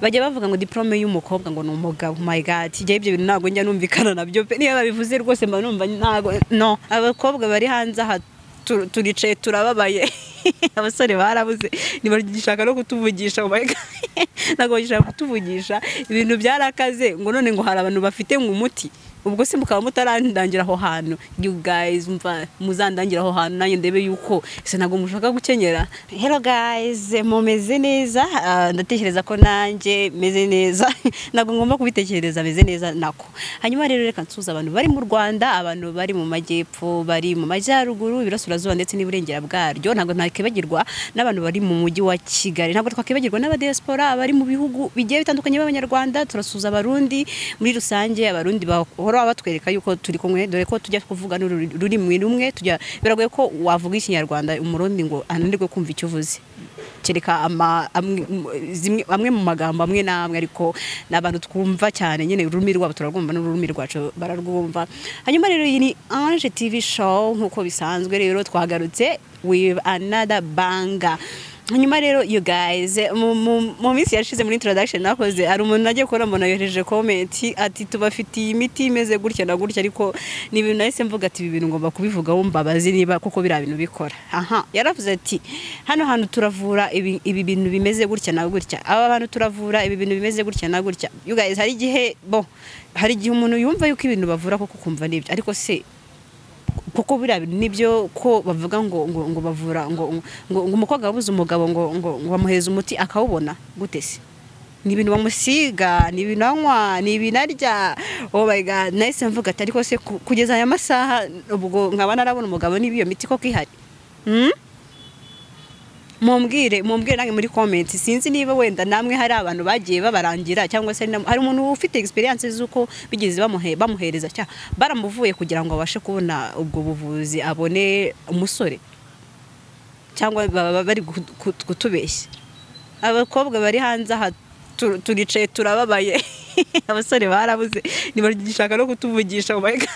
bajya bavuga ngo diplome y'umukobwa ngo n'umugabo. My god, igihe ibyo bintu ntago njya numvikana nabyo pe, niba babivuze rwose mba numva ntago no. Abakobwa bari hanze aha turicaye turababaye abasore barabuze nibagishaka no kutuvugisha. Oh my god, ntago bagishaka kutuvugisha, ibintu byarakaze ngo none ngo hari abantu bafite umuti. Ubwo se mukaba mutarandangira aho hantu, you guys mva muzandangira aho hantu nanjye ndebe yuko ese ntago mushaka gukenyera. Hello guys, mumeze neza? Ndatekereza ko nanjye meze neza ntago ngomba kubitekereza meze neza nako. Hanyuma rero reka nsuza abantu bari mu Rwanda, abantu bari mu majyepfo, bari mu majyaruguru, ibirasirazuba ndetse n'iburengera bwaryo. Ntago ntakibagirwa n'abantu bari mu mujyi wa Kigali, ntago twakibagirwa n'aba diaspora bari mu bihugu bigiye bitandukanye b'abanyarwanda. Turasuza abarundi muri rusange, abarundi batwereka yuko turi kumwe, dore ko tujya kuvuga n'ururimi rumwe. Tujya biragoye ko wavuga ikinyarwanda umurundi ngo ananirwe kumva icyo uvuze, kereka amwe mu magambo amwe namwe, ariko n'abantu twumva cyane nyine ururimi rwabo turarwumva n'ururimi rwacu bararwumva. Hanyuma rero iyi ni Ange TV show nkuko bisanzwe, rero twagarutse with another banger. Hanyuma rero you guys, mu minsi yashize muri introduction nakoze hari umuntu nagiye gukora mbona yohereje comment ati tubafitiye imiti imeze gutya na gutya, ariko ni ibintu nahise mvuga ati ibi bintu ngomba kubivuga wumbabazi niba kuko bira bintu bikora. Yaravuze ati hano hantu turavura ibi bintu bimeze gutya na gutya, aba bantu turavura ibi bintu bimeze gutya na gutya. You guys, hari igihe umuntu yumva yuko ibintu bavura koko kumva nibyo, ariko se kuko bira nibyo ko bavuga ngo bavura ngo umukobwa wabuze umugabo ngo bamuheza umuti akawubona gute se? Ni ibintu bamusiga, ni ibintu anywa, ni ibintu arya. Oh my god, nahise mvuga ati ariko se kugeza aya masaha ubwo nkaba narabona umugabo n'ibiyo miti koko ihari. Mumbwire nange muri comment, sinzi niba wenda namwe hari abantu bagiye babarangira cyangwa se hari umuntu ufite experience z'uko bigeze bamuhereza cya baramuvuye kugira ngo abashe kubona ubwo buvuzi abone umusore, cyangwa bari kutubeshya. Abakobwa bari hanze aha turicaye turababaye abasore barabuze nibagishaka no kutuvugisha. Oh my god,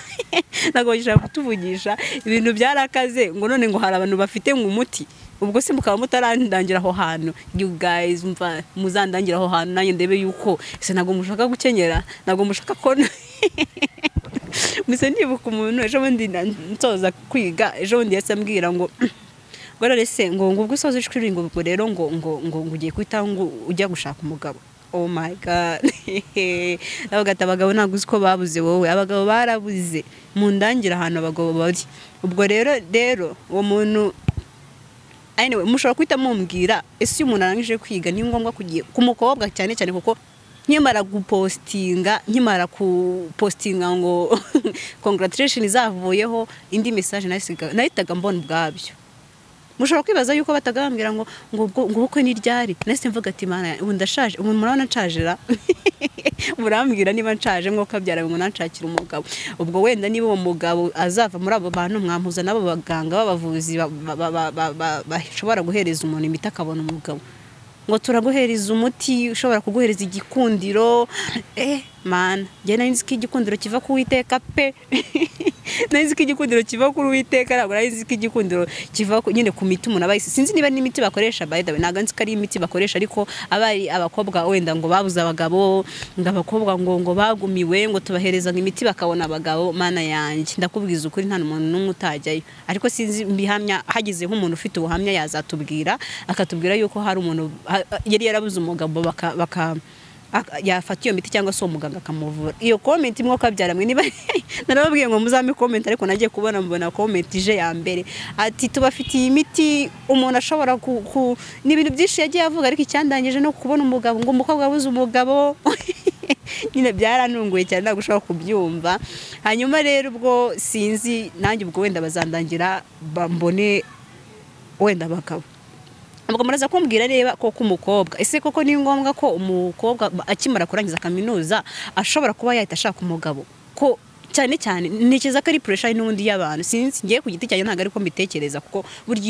ntago bagishaka kutuvugisha, ibintu byarakaze ngo none ngo hari abantu bafite umuti. Ubwo se mukaba mutarandangira aho hantu, you guys mva muzandangira aho hantu nanjye ndebe yuko ese ntago mushaka gukenyera, ntago mushaka ko mise ndibuka umuntu ejo bundi nsoza kwiga, ejo bundi yasambwira ngo rero se ngo ubwo usoza ishuri ngo rero ngo ugiye kwita ngo ujya gushaka umugabo. Oh my god, abagata abagabo ntago uziko babuze wowe, abagabo barabuze mundangira ahantu abagabo bari. Ubwo rero uwo muntu anyway mushobora kwita mumbwira ese umuntu arangije kwiga ni ngombwa kugiye ku mukobwa cyane cyane kuko nkimara kupostinga ngo congratulations zavuyeho indi message nahitaga mbona ubwabyo. Mushobora kwibaza yuko batagambira ngo ubukwe ni ryari, nese mvuga ati mana ubu ndashaje, ubu murabona ncajira murambwira niba nshaje mwo kabyara ngo nanshakira umugabo. Ubwo wenda niba uwo mugabo azava muri abo bantu mwampuza nabo baganga b'abavuzi bashobora guhereza umuntu imiti akabona umugabo, ngo turaguhereza umuti ushobora kuguhereza igikundiro. Man, njye nari nzi ko igikundiro kiva ku Uwiteka pe nari nzi ko igikundiro kiva ku Uwiteka, ntabwo nari nzi ko igikundiro kiva nyine ku miti umuntu abayise. Sinzi niba ni imiti bakoresha, by the way ntabwo nzi ko ari imiti bakoresha, ariko abari abakobwa wenda ngo babuze abagabo, ngo abakobwa ngo bagumiwe ngo tubahereza imiti bakabona abagabo. Mana yanjye ndakubwiza ukuri nta muntu n'umwe utajyayo, ariko sinzi mbihamya hagize nk'umuntu ufite ubuhamya yazatubwira akatubwira yuko hari umuntu yari yarabuze umugabo yafatiye imiti cyangwa se umuganga akamuvura. Iyo comment imwe kabyara mwe niba narababwiye ngo muzame comment, ariko nagiye kubona mbona comment ije ya mbere ati tubafitiye imiti umuntu ashobora ni ibintu byinshi yagiye avuga, ariko icyandangije no kubona umugabo ngo umukobwa abuze umugabo nyine byaranunguye cyane ntabwo ushobora kubyumva. Hanyuma rero ubwo sinzi nanjye ubwo wenda bazandangira mbone wenda bakaba ubwo muraza kumbwira reba ko kumukobwa ese koko ni ngombwa ko umukobwa akimara kurangiza kaminuza ashobora kuba yahita ashaka umugabo ko cyane cyane ntekereza ko ari pressure n'undi y'abantu sinzi ngiye ku giti cyanjye ntago ariko mbitekereza kuko burya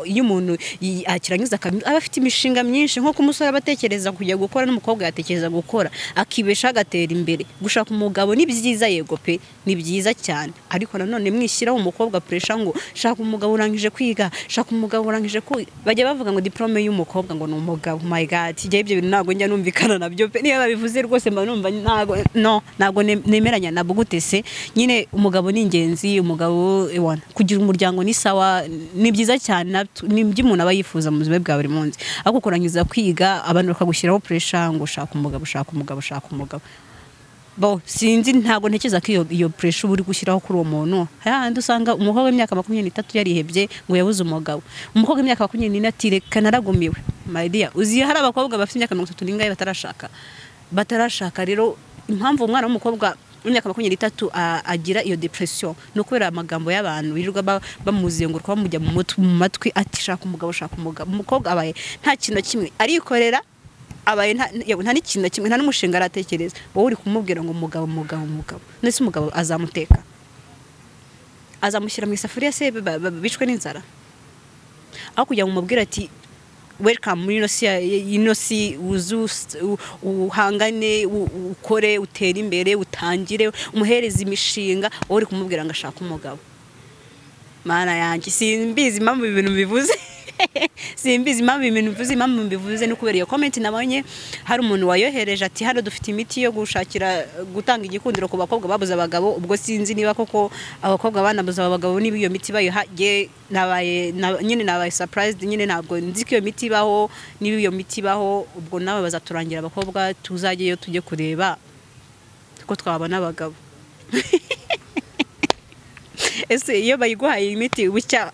iyo umuntu akirangiza aba afite imishinga myinshi nko kumusora abatekereza kujya gukora n'umukobwa yatekereza gukora akibesha agatera imbere gushaka umugabo ni byiza yego pe ni byiza cyane ariko nanone mwishyiraho umukobwa pressure ngo shaka umugabo urangije kwiga shaka umugabo urangije bajya bavuga ngo diplome y'umukobwa ngo ni umugabo my god igihe ibyo bintu ntago njya numvikana nabyo pe niyo babivuze rwose mba numva ntago nemeranya nabwo gutese nyine umugabo ni ingenzi umugabo kugira umuryango ni sawa ni byiza cyane ni by'umuntu aba yifuza mu buzima bwa buri munsi ariko kurangiza kwiga abantu bakagushyiraho pressure ngo shaka umugabo sinzi ntago ntekereza ko iyo pressure uri gushyiraho kuri uwo muntu handi usanga umukobwa w'imyaka 23 yarihebye ngo yabuze umugabo umukobwa w'imyaka 24 ati reka naragumiwe my dear uzi hari abakobwa bafite imyaka 30 n'ingaye batarashaka rero impamvu umwana w'umukobwa imyaka 23 agira iyo depression no kubera amagambo y'abantu birirwa bamuzenguruka bamujya mu matwi ati shaka umugabo umukobwa abaye nta kintu kimwe arikorera abaye nta n'ikintu kimwe nta n'umushinga aratekereza wowe uri kumubwira ngo umugabo nese umugabo azamuteka azamushyira mu isafuriya se bicwe n'inzara aho kujya mu mubwira ati welcome muri inosi uhangane ukore utera imbere utangire umuhereza imishinga uri kumubwira ngo ashaka umugabo mana yanjye simbizi impamvu ibintu bivuze impamvu bivuze no kubera iyo comment nabonye hari umuntu wayohereje ati hano dufite imiti yo gushakira gutanga igikundiro ku bakobwa babuze abagabo ubwo sinzi niba koko abakobwa banabuze abagabo niba iyo miti bayihaye nabaye surprised nyine ntabwo nzi ko iyo miti baho niba iyo miti baho ubwo nawe bazaturangira abakobwa tuzageyo tujye kureba ko twabona abagabo ese iyo bayiguhaye imiti bucya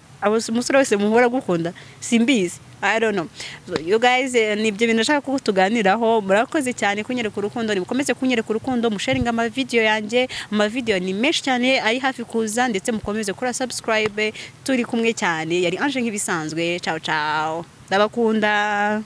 umusore wese muhora gukunda simbizi I don't know. So you guys nibyo bintu nashaka ko tuganiraho murakoze cyane kunyereka urukundo nimukomeze kunyereka urukundo musharinga ama video yanjye ama video ni menshi cyane ari hafi kuza ndetse mukomeze kora subscribe turi kumwe cyane yari Ange nk'ibisanzwe ciao ndabakunda.